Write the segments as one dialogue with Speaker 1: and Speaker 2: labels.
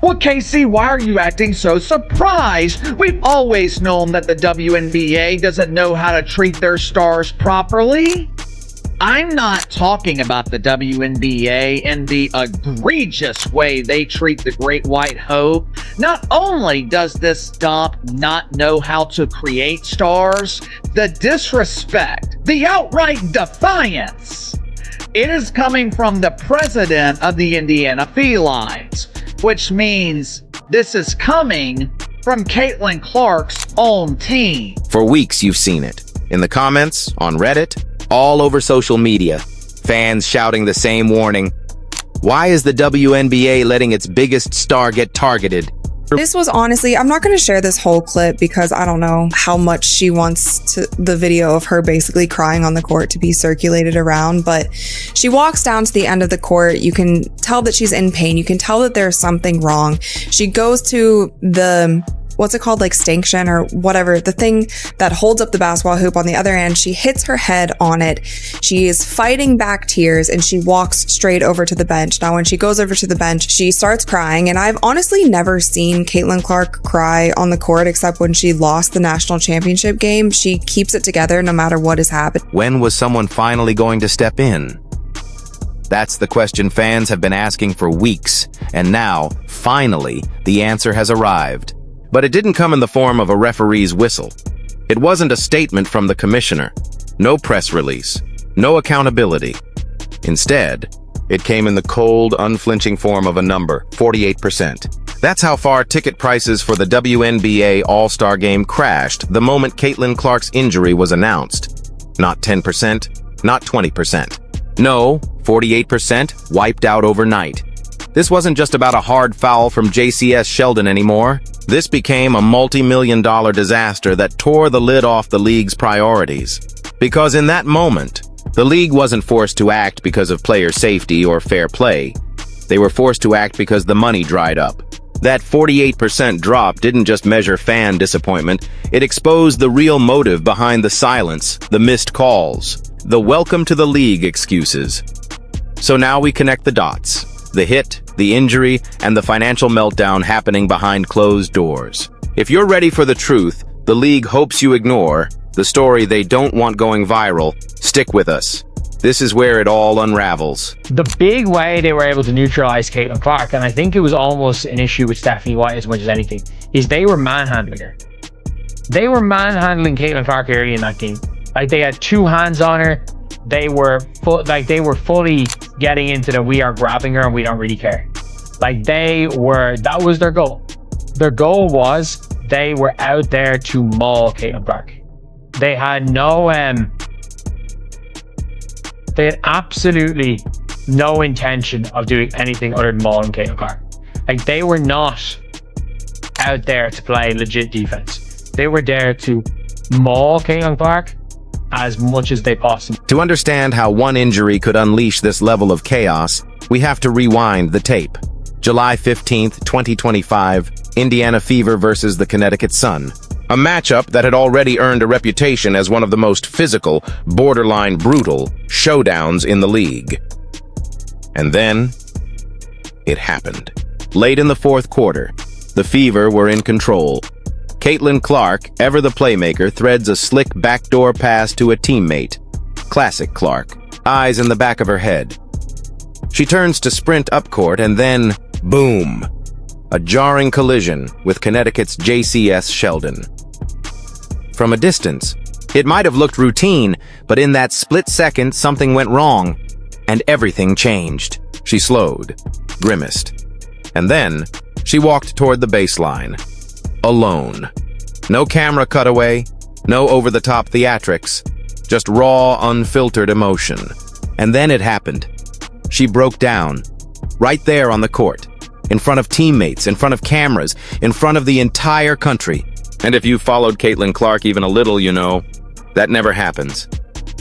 Speaker 1: Well, Casey, why are you acting so surprised? We've always known that the WNBA doesn't know how to treat their stars properly. I'm not talking about the WNBA and the egregious way they treat the Great White Hope. Not only does this dump not know how to create stars, the disrespect, the outright defiance, it is coming from the president of the Indiana Felines, which means this is coming from Caitlin Clark's own team.
Speaker 2: For weeks you've seen it. In the comments, on Reddit, all over social media, fans shouting the same warning. Why is the WNBA letting its biggest star get targeted?
Speaker 3: This was honestly, I'm not going to share this whole clip because I don't know how much she wants the video of her basically crying on the court to be circulated around, but she walks down to the end of the court. You can tell that she's in pain. You can tell that there's something wrong. She goes to the, what's it called, like stanchion or whatever, the thing that holds up the basketball hoop on the other end. She hits her head on it. She is fighting back tears and she walks straight over to the bench. Now, when she goes over to the bench, she starts crying, and I've honestly never seen Caitlin Clark cry on the court except when she lost the national championship game. She keeps it together no matter what has happened.
Speaker 2: When was someone finally going to step in? That's the question fans have been asking for weeks, and now, finally, the answer has arrived. But it didn't come in the form of a referee's whistle. It wasn't a statement from the commissioner. No press release. No accountability. Instead, it came in the cold, unflinching form of a number, 48%. That's how far ticket prices for the WNBA All-Star Game crashed the moment Caitlin Clark's injury was announced. Not 10%, not 20%. No, 48% wiped out overnight. This wasn't just about a hard foul from Jacy Sheldon anymore. This became a multi-million-dollar disaster that tore the lid off the league's priorities. Because in that moment, the league wasn't forced to act because of player safety or fair play. They were forced to act because the money dried up. That 48% drop didn't just measure fan disappointment, it exposed the real motive behind the silence, the missed calls, the welcome to the league excuses. So now we connect the dots. The hit, the injury, and the financial meltdown happening behind closed doors. If you're ready for the truth the league hopes you ignore, the story they don't want going viral, stick with us. This is where it all unravels.
Speaker 4: The big way they were able to neutralize Caitlin Clark, and I think it was almost an issue with Stephanie White as much as anything, is they were manhandling her. They were manhandling Caitlin Clark early in that game. Like, they had two hands on her. They were fully getting into the we are grabbing her and we don't really care. Like, that was their goal. Their goal was they were out there to maul Caitlin Clark. They had they had absolutely no intention of doing anything other than mauling Caitlin Clark. Like, they were not out there to play legit defense. They were there to maul Caitlin Clark as much as they possibly.
Speaker 2: To understand how one injury could unleash this level of chaos, we have to rewind the tape. July 15th, 2025, Indiana Fever versus the Connecticut Sun. A matchup that had already earned a reputation as one of the most physical, borderline brutal showdowns in the league. And then, it happened. Late in the fourth quarter, the Fever were in control. Caitlin Clark, ever the playmaker, threads a slick backdoor pass to a teammate. Classic Clark, eyes in the back of her head. She turns to sprint up court and then, boom! A jarring collision with Connecticut's Jacy Sheldon. From a distance, it might have looked routine, but in that split second something went wrong, and everything changed. She slowed, grimaced, and then she walked toward the baseline. Alone. No camera cutaway, no over-the-top theatrics, just raw, unfiltered emotion. And then it happened. She broke down, right there on the court, in front of teammates, in front of cameras, in front of the entire country. And if you followed Caitlin Clark even a little, you know, that never happens.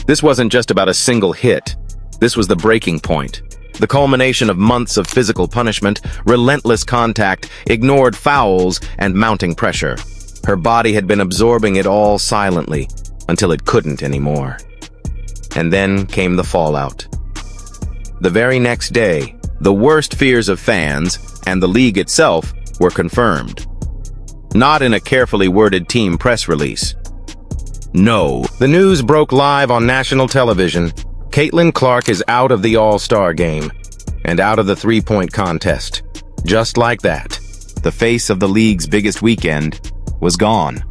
Speaker 2: This wasn't just about a single hit. This was the breaking point. The culmination of months of physical punishment, relentless contact, ignored fouls, and mounting pressure. Her body had been absorbing it all silently, until it couldn't anymore. And then came the fallout. The very next day, The worst fears of fans and the league itself were confirmed. Not in a carefully worded team press release. No, the news broke live on national television. Caitlin Clark is out of the All-Star game and out of the three-point contest. Just like that, the face of the league's biggest weekend was gone.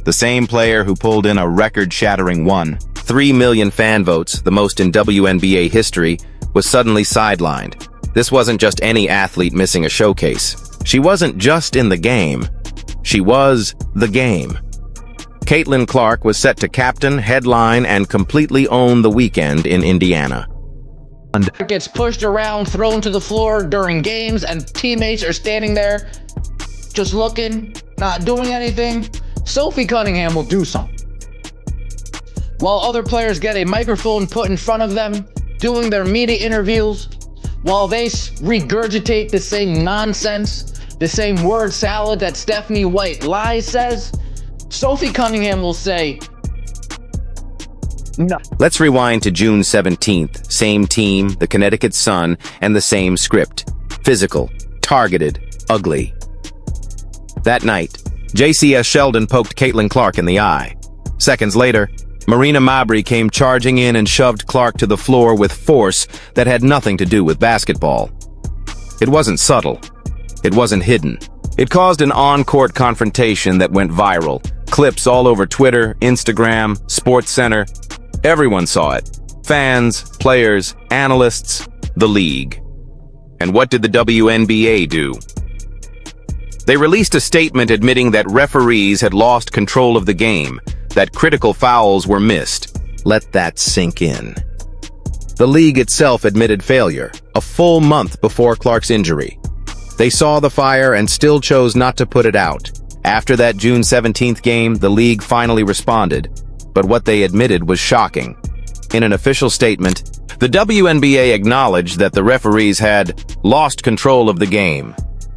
Speaker 2: The same player who pulled in a record-shattering 1.3 million fan votes, the most in WNBA history, was suddenly sidelined. This wasn't just any athlete missing a showcase. She wasn't just in the game. She was the game. Caitlin Clark was set to captain, headline, and completely own the weekend in Indiana.
Speaker 5: Gets pushed around, thrown to the floor during games, and teammates are standing there just looking, not doing anything. Sophie Cunningham will do something. While other players get a microphone put in front of them, doing their media interviews, while they regurgitate the same nonsense, the same word salad that Stephanie White lies says, Sophie Cunningham will say, no.
Speaker 2: Let's rewind to June 17th. Same team, the Connecticut Sun, and the same script. Physical, targeted, ugly. That night, Jacy Sheldon poked Caitlin Clark in the eye. Seconds later, Marina Mabrey came charging in and shoved Clark to the floor with force that had nothing to do with basketball. It wasn't subtle. It wasn't hidden. It caused an on-court confrontation that went viral. Clips all over Twitter, Instagram, SportsCenter. Everyone saw it. Fans, players, analysts, the league. And what did the WNBA do? They released a statement admitting that referees had lost control of the game, that critical fouls were missed. Let that sink in. The league itself admitted failure, a full month before Clark's injury. They saw the fire and still chose not to put it out. After that June 17th game, the league finally responded, but what they admitted was shocking. In an official statement, the WNBA acknowledged that the referees had lost control of the game.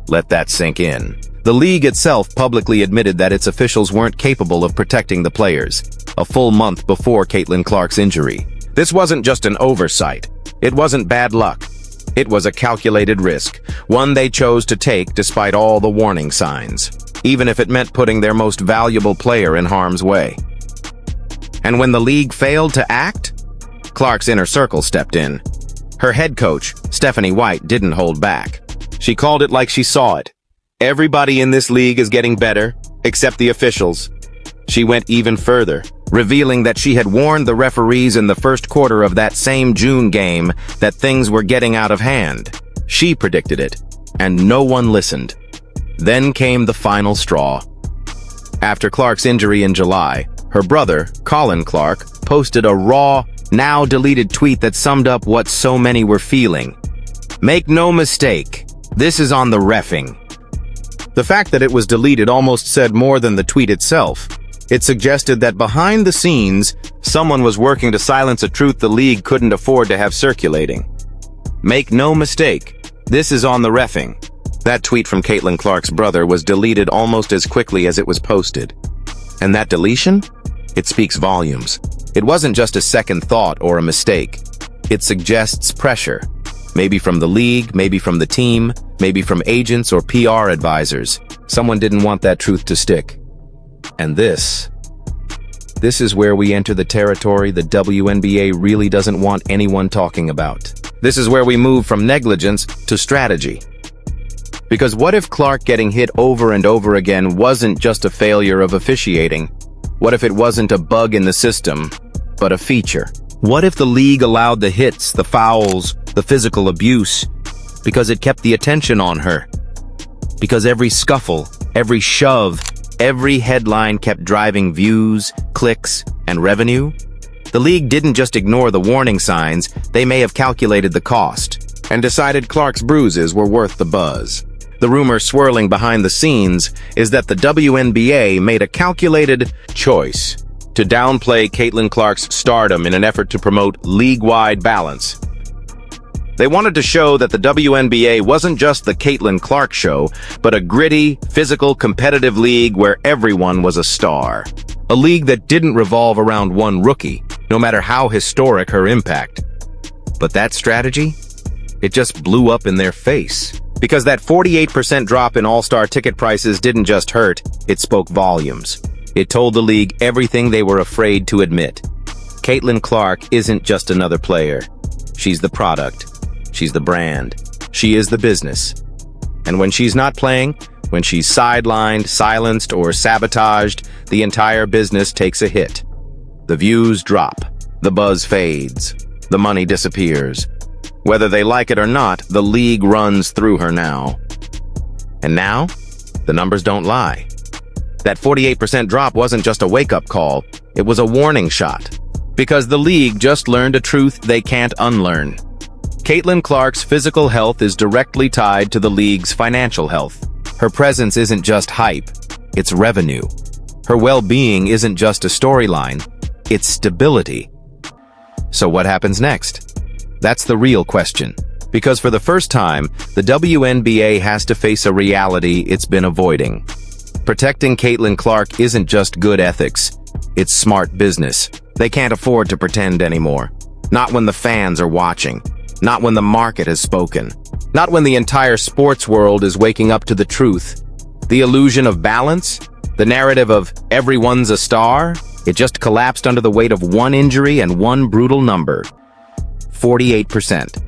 Speaker 2: Let that sink in. The league itself publicly admitted that its officials weren't capable of protecting the players, a full month before Caitlin Clark's injury. This wasn't just an oversight. It wasn't bad luck. It was a calculated risk, one they chose to take despite all the warning signs, even if it meant putting their most valuable player in harm's way. And when the league failed to act, Clark's inner circle stepped in. Her head coach, Stephanie White, didn't hold back. She called it like she saw it. Everybody in this league is getting better, except the officials. She went even further, revealing that she had warned the referees in the first quarter of that same June game that things were getting out of hand. She predicted it, and no one listened. Then came the final straw. After Clark's injury in July, her brother, Colin Clark, posted a raw, now-deleted tweet that summed up what so many were feeling. Make no mistake, this is on the reffing. The fact that it was deleted almost said more than the tweet itself. It suggested that behind the scenes, someone was working to silence a truth the league couldn't afford to have circulating. Make no mistake, this is on the reffing. That tweet from Caitlin Clark's brother was deleted almost as quickly as it was posted. And that deletion? It speaks volumes. It wasn't just a second thought or a mistake. It suggests pressure. Maybe from the league, maybe from the team, maybe from agents or PR advisors. Someone didn't want that truth to stick. And this is where we enter the territory the WNBA really doesn't want anyone talking about. This is where we move from negligence to strategy. Because what if Clark getting hit over and over again wasn't just a failure of officiating? What if it wasn't a bug in the system, but a feature? What if the league allowed the hits, the fouls, the physical abuse, because it kept the attention on her? Because every scuffle, every shove, every headline kept driving views, clicks, and revenue? The league didn't just ignore the warning signs, they may have calculated the cost, and decided Clark's bruises were worth the buzz. The rumor swirling behind the scenes is that the WNBA made a calculated choice to downplay Caitlin Clark's stardom in an effort to promote league-wide balance. They wanted to show that the WNBA wasn't just the Caitlin Clark show, but a gritty, physical, competitive league where everyone was a star. A league that didn't revolve around one rookie, no matter how historic her impact. But that strategy? It just blew up in their face. Because that 48% drop in all-star ticket prices didn't just hurt, it spoke volumes. It told the league everything they were afraid to admit. Caitlin Clark isn't just another player. She's the product. She's the brand. She is the business. And when she's not playing, when she's sidelined, silenced, or sabotaged, the entire business takes a hit. The views drop. The buzz fades. The money disappears. Whether they like it or not, the league runs through her now. And now, the numbers don't lie. That 48% drop wasn't just a wake-up call, it was a warning shot. Because the league just learned a truth they can't unlearn. Caitlin Clark's physical health is directly tied to the league's financial health. Her presence isn't just hype, it's revenue. Her well-being isn't just a storyline, it's stability. So what happens next? That's the real question. Because for the first time, the WNBA has to face a reality it's been avoiding. Protecting Caitlin Clark isn't just good ethics, it's smart business. They can't afford to pretend anymore. Not when the fans are watching. Not when the market has spoken. Not when the entire sports world is waking up to the truth. The illusion of balance, the narrative of everyone's a star, it just collapsed under the weight of one injury and one brutal number. 48%.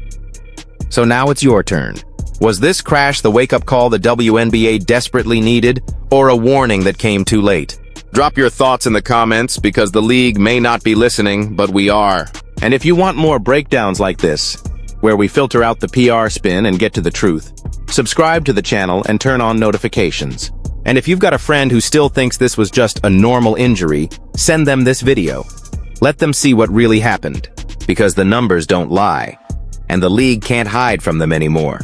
Speaker 2: So now it's your turn. Was this crash the wake-up call the WNBA desperately needed, or a warning that came too late? Drop your thoughts in the comments, because the league may not be listening, but we are. And if you want more breakdowns like this, where we filter out the PR spin and get to the truth, subscribe to the channel and turn on notifications. And if you've got a friend who still thinks this was just a normal injury, send them this video. Let them see what really happened, because the numbers don't lie, and the league can't hide from them anymore.